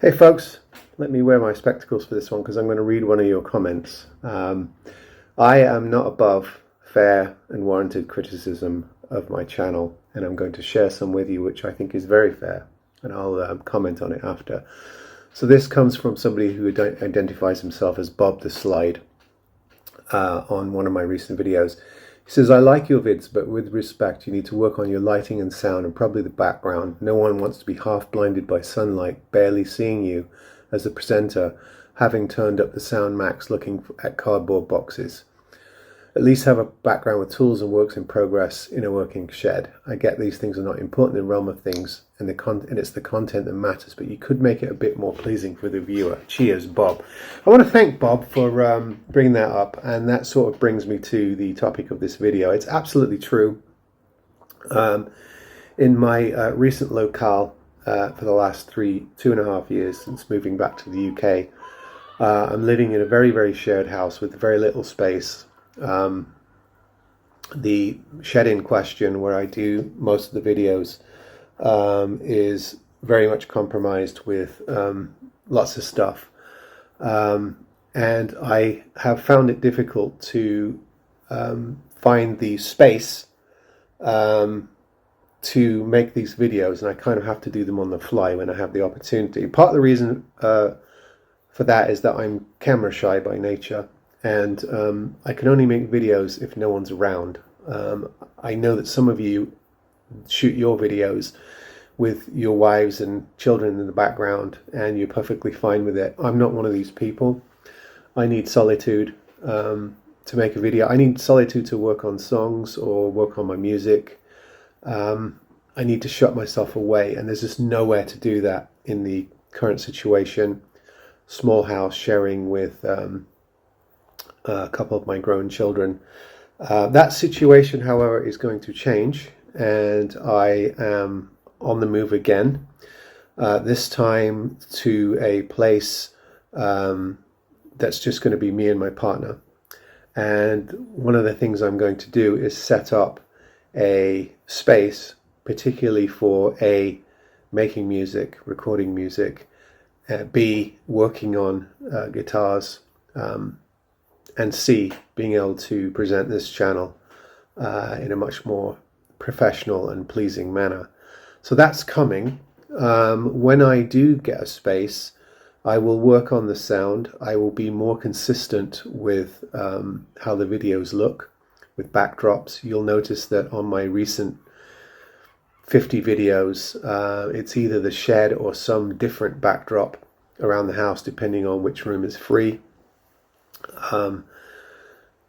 Hey folks, let me wear my spectacles for this one because I'm going to read one of your comments. I am not above fair and warranted criticism of my channel, and I'm going to share some with you which I think is very fair, and I'll comment on it after. So this comes from somebody who identifies himself as Bob the Slide on one of my recent videos. He says, I like your vids, but with respect, you need to work on your lighting and sound and probably the background. No one wants to be half blinded by sunlight, barely seeing you as a presenter, having turned up the sound max looking at cardboard boxes. At least have a background with tools and works in progress in a working shed. I get these things are not important in the realm of things, and it's the content that matters, but you could make it a bit more pleasing for the viewer. Cheers, Bob. I want to thank Bob for bringing that up, and that sort of brings me to the topic of this video. It's absolutely true. In my recent locale for the last 2.5 years since moving back to the UK, I'm living in a very, very shared house with very little space. The shed in question where I do most of the videos is very much compromised with lots of stuff, and I have found it difficult to find the space to make these videos, and I kind of have to do them on the fly when I have the opportunity. Part of the reason for that is that I'm camera shy by nature, and I can only make videos if no one's around. I know that some of you shoot your videos with your wives and children in the background, and you're perfectly fine with it. I'm not one of these people. I need solitude to make a video. I need solitude to work on songs or work on my music. I need to shut myself away, and there's just nowhere to do that in the current situation. Small house sharing with a couple of my grown children. That situation, however, is going to change, and I am on the move again, this time to a place that's just going to be me and my partner. And one of the things I'm going to do is set up a space, particularly for A, making music, recording music, B, working on guitars, and C, being able to present this channel in a much more professional and pleasing manner. So that's coming. When I do get a space, I will work on the sound. I will be more consistent with how the videos look, with backdrops. You'll notice that on my recent 50 videos, it's either the shed or some different backdrop around the house, depending on which room is free.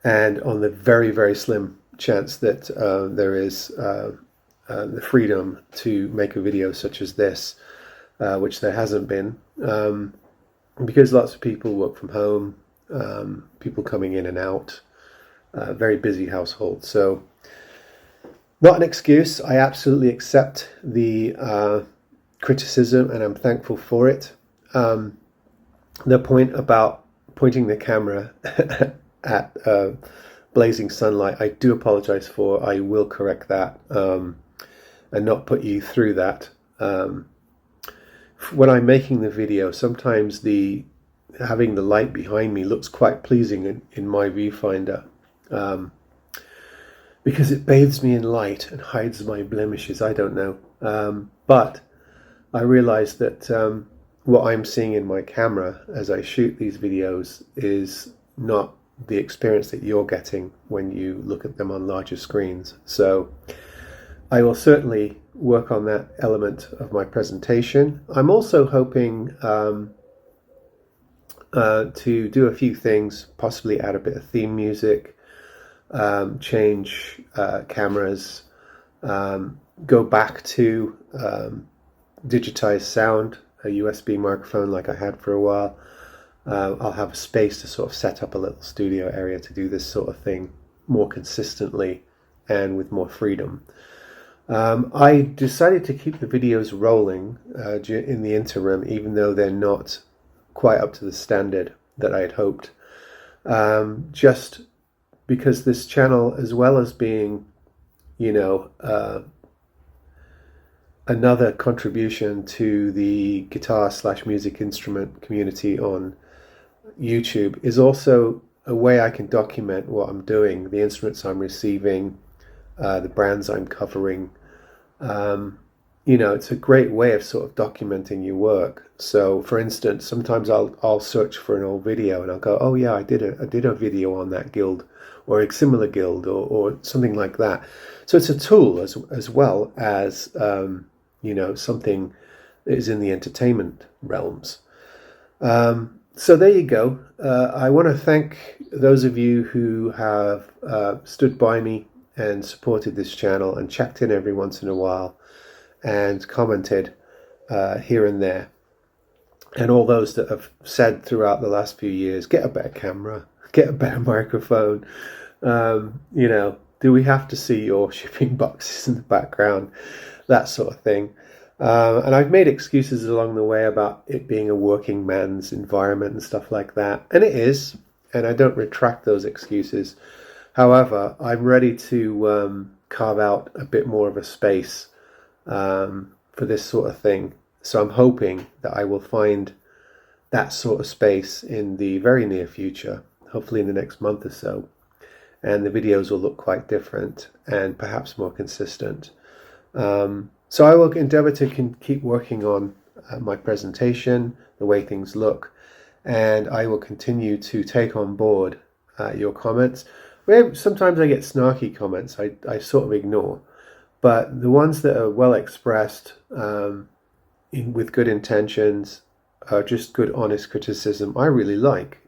And on the very, very slim chance that there is the freedom to make a video such as this, which there hasn't been, because lots of people work from home, people coming in and out, very busy household. So not an excuse. I absolutely accept the criticism, and I'm thankful for it. The point about pointing the camera at blazing sunlight, I do apologize for. I will correct that and not put you through that. When I'm making the video, sometimes having the light behind me looks quite pleasing in my viewfinder, because it bathes me in light and hides my blemishes. I don't know, but I realize that what I'm seeing in my camera as I shoot these videos is not the experience that you're getting when you look at them on larger screens. So I will certainly work on that element of my presentation. I'm also hoping to do a few things, possibly add a bit of theme music, change cameras, go back to digitized sound, a USB microphone like I had for a while. I'll have a space to sort of set up a little studio area to do this sort of thing more consistently and with more freedom. I decided to keep the videos rolling in the interim, even though they're not quite up to the standard that I had hoped, just because this channel, as well as being, another contribution to the guitar/music instrument community on YouTube is also a way I can document what I'm doing, the instruments I'm receiving, the brands I'm covering. It's a great way of sort of documenting your work. So, for instance, sometimes I'll search for an old video and I'll go, oh yeah, I did a video on that guild or a similar guild or something like that. So it's a tool as well as something that is in the entertainment realms. So there you go. I want to thank those of you who have stood by me and supported this channel and checked in every once in a while and commented here and there. And all those that have said throughout the last few years, get a better camera, get a better microphone. Do we have to see your shipping boxes in the background? That sort of thing. And I've made excuses along the way about it being a working man's environment and stuff like that. And it is, and I don't retract those excuses. However, I'm ready to carve out a bit more of a space for this sort of thing. So I'm hoping that I will find that sort of space in the very near future, hopefully in the next month or so. And the videos will look quite different and perhaps more consistent. So I will endeavor to keep working on my presentation, the way things look, and I will continue to take on board your comments. Sometimes I get snarky comments I sort of ignore, but the ones that are well expressed with good intentions are just good, honest criticism I really like.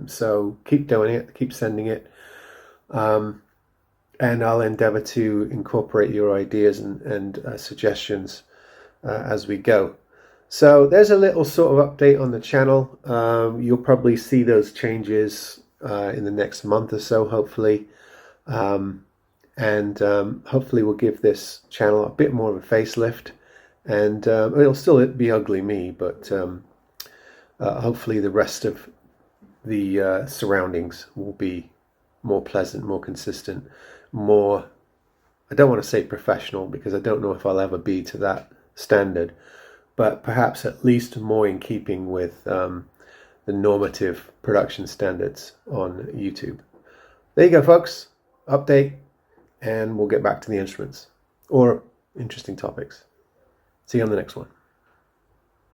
So keep doing it, keep sending it. And I'll endeavor to incorporate your ideas and suggestions as we go. So there's a little sort of update on the channel. You'll probably see those changes in the next month or so, hopefully. Hopefully we'll give this channel a bit more of a facelift. And it'll still be ugly me, but hopefully the rest of the surroundings will be more pleasant, more consistent, more, I don't want to say professional because I don't know if I'll ever be to that standard, but perhaps at least more in keeping with the normative production standards on YouTube. There you go, folks. Update, and we'll get back to the instruments or interesting topics. See you on the next one.